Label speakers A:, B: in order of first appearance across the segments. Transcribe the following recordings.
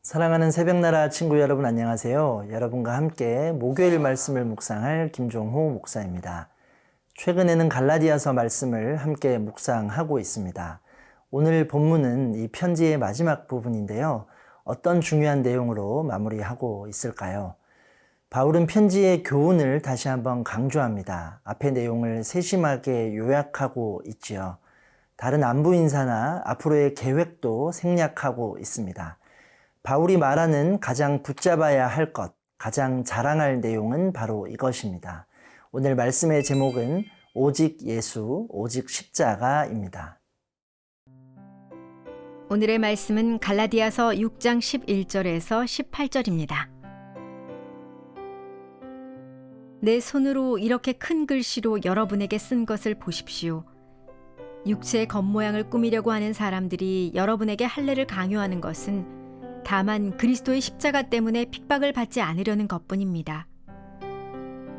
A: 사랑하는 새벽나라 친구 여러분 안녕하세요. 여러분과 함께 목요일 말씀을 묵상할 김종호 목사입니다. 최근에는 갈라디아서 말씀을 함께 묵상하고 있습니다. 오늘 본문은 이 편지의 마지막 부분인데요. 어떤 중요한 내용으로 마무리하고 있을까요? 바울은 편지의 교훈을 다시 한번 강조합니다. 앞의 내용을 세심하게 요약하고 있지요. 다른 안부 인사나 앞으로의 계획도 생략하고 있습니다. 바울이 말하는 가장 붙잡아야 할 것, 가장 자랑할 내용은 바로 이것입니다. 오늘 말씀의 제목은 오직 예수, 오직 십자가입니다.
B: 오늘의 말씀은 갈라디아서 6장 11절에서 18절입니다. 내 손으로 이렇게 큰 글씨로 여러분에게 쓴 것을 보십시오. 육체의 겉모양을 꾸미려고 하는 사람들이 여러분에게 할례를 강요하는 것은 다만 그리스도의 십자가 때문에 핍박을 받지 않으려는 것뿐입니다.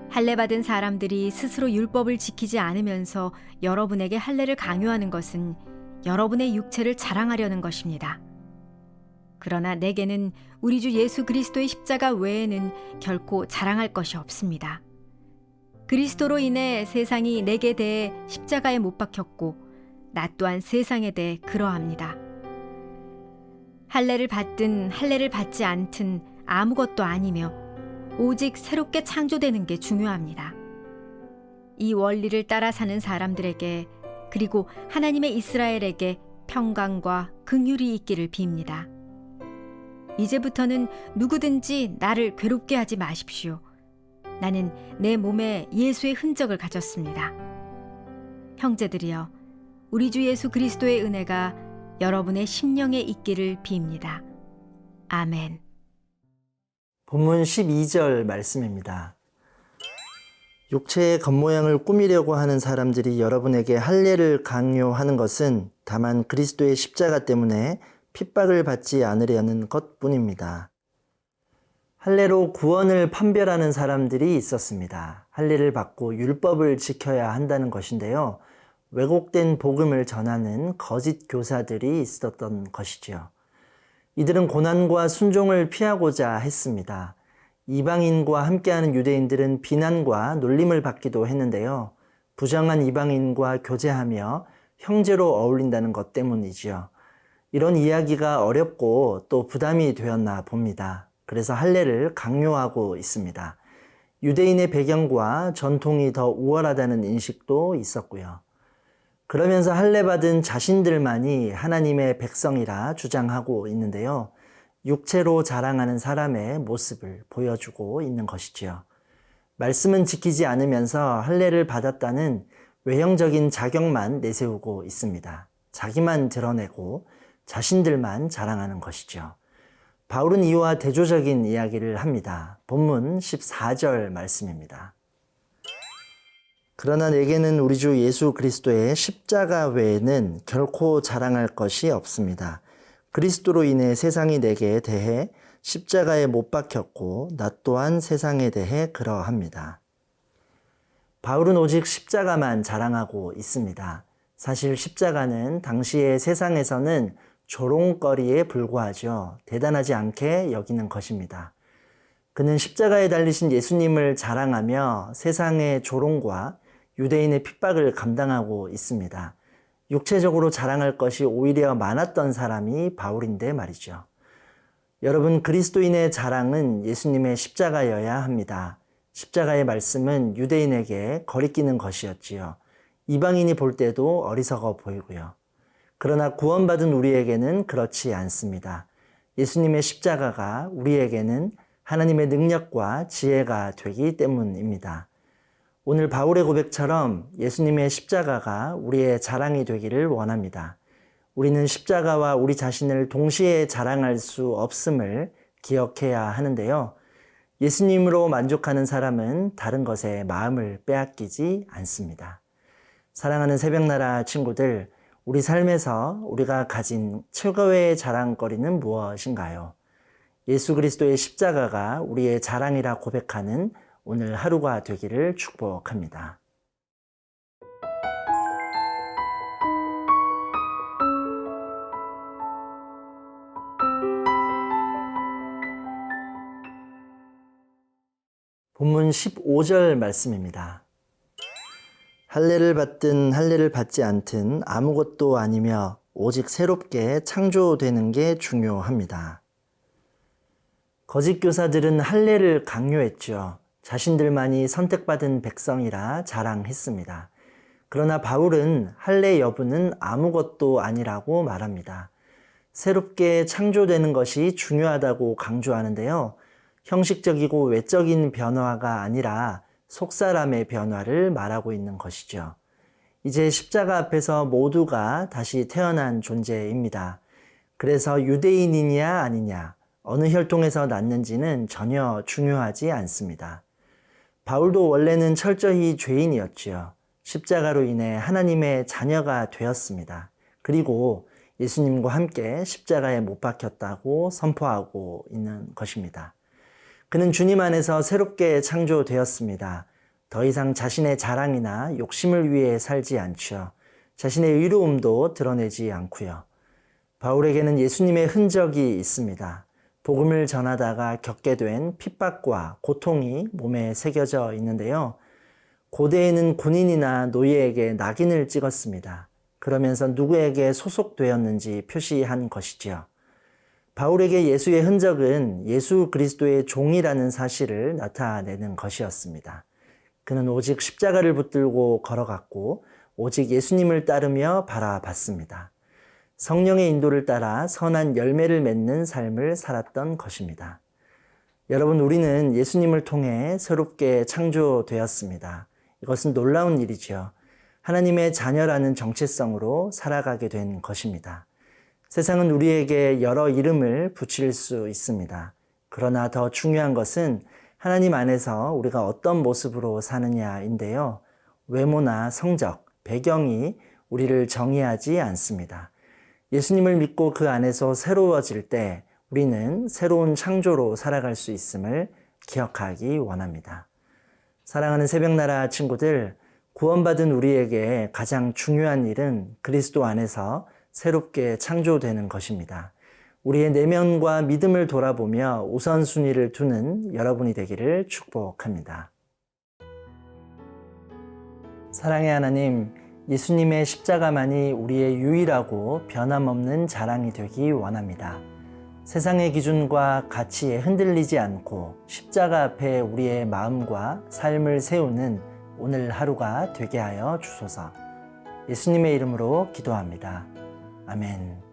B: 할례 받은 사람들이 스스로 율법을 지키지 않으면서 여러분에게 할례를 강요하는 것은 여러분의 육체를 자랑하려는 것입니다. 그러나 내게는 우리 주 예수 그리스도의 십자가 외에는 결코 자랑할 것이 없습니다. 그리스도로 인해 세상이 내게 대해 십자가에 못 박혔고 나 또한 세상에 대해 그러합니다. 할례를 받든 할례를 받지 않든 아무것도 아니며 오직 새롭게 창조되는 게 중요합니다. 이 원리를 따라 사는 사람들에게 그리고 하나님의 이스라엘에게 평강과 긍휼이 있기를 빕니다. 이제부터는 누구든지 나를 괴롭게 하지 마십시오. 나는 내 몸에 예수의 흔적을 가졌습니다. 형제들이여, 우리 주 예수 그리스도의 은혜가 여러분의 심령에 있기를 빕니다. 아멘.
A: 본문 12절 말씀입니다. 육체의 겉모양을 꾸미려고 하는 사람들이 여러분에게 할례를 강요하는 것은 다만 그리스도의 십자가 때문에 핍박을 받지 않으려는 것뿐입니다. 할례로 구원을 판별하는 사람들이 있었습니다. 할례를 받고 율법을 지켜야 한다는 것인데요. 왜곡된 복음을 전하는 거짓 교사들이 있었던 것이지요. 이들은 고난과 순종을 피하고자 했습니다. 이방인과 함께하는 유대인들은 비난과 놀림을 받기도 했는데요. 부정한 이방인과 교제하며 형제로 어울린다는 것 때문이지요. 이런 이야기가 어렵고 또 부담이 되었나 봅니다. 그래서 할례를 강요하고 있습니다. 유대인의 배경과 전통이 더 우월하다는 인식도 있었고요. 그러면서 할례 받은 자신들만이 하나님의 백성이라 주장하고 있는데요. 육체로 자랑하는 사람의 모습을 보여주고 있는 것이지요. 말씀은 지키지 않으면서 할례를 받았다는 외형적인 자격만 내세우고 있습니다. 자기만 드러내고 자신들만 자랑하는 것이죠. 바울은 이와 대조적인 이야기를 합니다. 본문 14절 말씀입니다. 그러나 내게는 우리 주 예수 그리스도의 십자가 외에는 결코 자랑할 것이 없습니다. 그리스도로 인해 세상이 내게 대해 십자가에 못 박혔고 나 또한 세상에 대해 그러합니다. 바울은 오직 십자가만 자랑하고 있습니다. 사실 십자가는 당시의 세상에서는 조롱거리에 불과하죠. 대단하지 않게 여기는 것입니다. 그는 십자가에 달리신 예수님을 자랑하며 세상의 조롱과 유대인의 핍박을 감당하고 있습니다. 육체적으로 자랑할 것이 오히려 많았던 사람이 바울인데 말이죠. 여러분, 그리스도인의 자랑은 예수님의 십자가여야 합니다. 십자가의 말씀은 유대인에게 거리끼는 것이었지요. 이방인이 볼 때도 어리석어 보이고요. 그러나 구원받은 우리에게는 그렇지 않습니다. 예수님의 십자가가 우리에게는 하나님의 능력과 지혜가 되기 때문입니다. 오늘 바울의 고백처럼 예수님의 십자가가 우리의 자랑이 되기를 원합니다. 우리는 십자가와 우리 자신을 동시에 자랑할 수 없음을 기억해야 하는데요. 예수님으로 만족하는 사람은 다른 것에 마음을 빼앗기지 않습니다. 사랑하는 새벽나라 친구들, 우리 삶에서 우리가 가진 최고의 자랑거리는 무엇인가요? 예수 그리스도의 십자가가 우리의 자랑이라 고백하는 오늘 하루가 되기를 축복합니다. 본문 15절 말씀입니다. 할례를 받든 할례를 받지 않든 아무것도 아니며 오직 새롭게 창조되는 게 중요합니다. 거짓 교사들은 할례를 강요했죠. 자신들만이 선택받은 백성이라 자랑했습니다. 그러나 바울은 할례 여부는 아무것도 아니라고 말합니다. 새롭게 창조되는 것이 중요하다고 강조하는데요. 형식적이고 외적인 변화가 아니라 속사람의 변화를 말하고 있는 것이죠. 이제 십자가 앞에서 모두가 다시 태어난 존재입니다. 그래서 유대인이냐 아니냐, 어느 혈통에서 났는지는 전혀 중요하지 않습니다. 바울도 원래는 철저히 죄인이었지요. 십자가로 인해 하나님의 자녀가 되었습니다. 그리고 예수님과 함께 십자가에 못 박혔다고 선포하고 있는 것입니다. 그는 주님 안에서 새롭게 창조되었습니다. 더 이상 자신의 자랑이나 욕심을 위해 살지 않죠. 자신의 의로움도 드러내지 않고요. 바울에게는 예수님의 흔적이 있습니다. 복음을 전하다가 겪게 된 핍박과 고통이 몸에 새겨져 있는데요. 고대에는 군인이나 노예에게 낙인을 찍었습니다. 그러면서 누구에게 소속되었는지 표시한 것이지요. 바울에게 예수의 흔적은 예수 그리스도의 종이라는 사실을 나타내는 것이었습니다. 그는 오직 십자가를 붙들고 걸어갔고 오직 예수님을 따르며 바라봤습니다. 성령의 인도를 따라 선한 열매를 맺는 삶을 살았던 것입니다. 여러분, 우리는 예수님을 통해 새롭게 창조되었습니다. 이것은 놀라운 일이죠. 하나님의 자녀라는 정체성으로 살아가게 된 것입니다. 세상은 우리에게 여러 이름을 붙일 수 있습니다. 그러나 더 중요한 것은 하나님 안에서 우리가 어떤 모습으로 사느냐인데요. 외모나 성적, 배경이 우리를 정의하지 않습니다. 예수님을 믿고 그 안에서 새로워질 때 우리는 새로운 창조로 살아갈 수 있음을 기억하기 원합니다. 사랑하는 새벽나라 친구들, 구원받은 우리에게 가장 중요한 일은 그리스도 안에서 새롭게 창조되는 것입니다. 우리의 내면과 믿음을 돌아보며 우선순위를 두는 여러분이 되기를 축복합니다. 사랑의 하나님, 예수님의 십자가만이 우리의 유일하고 변함없는 자랑이 되기 원합니다. 세상의 기준과 가치에 흔들리지 않고 십자가 앞에 우리의 마음과 삶을 세우는 오늘 하루가 되게 하여 주소서. 예수님의 이름으로 기도합니다. 아멘.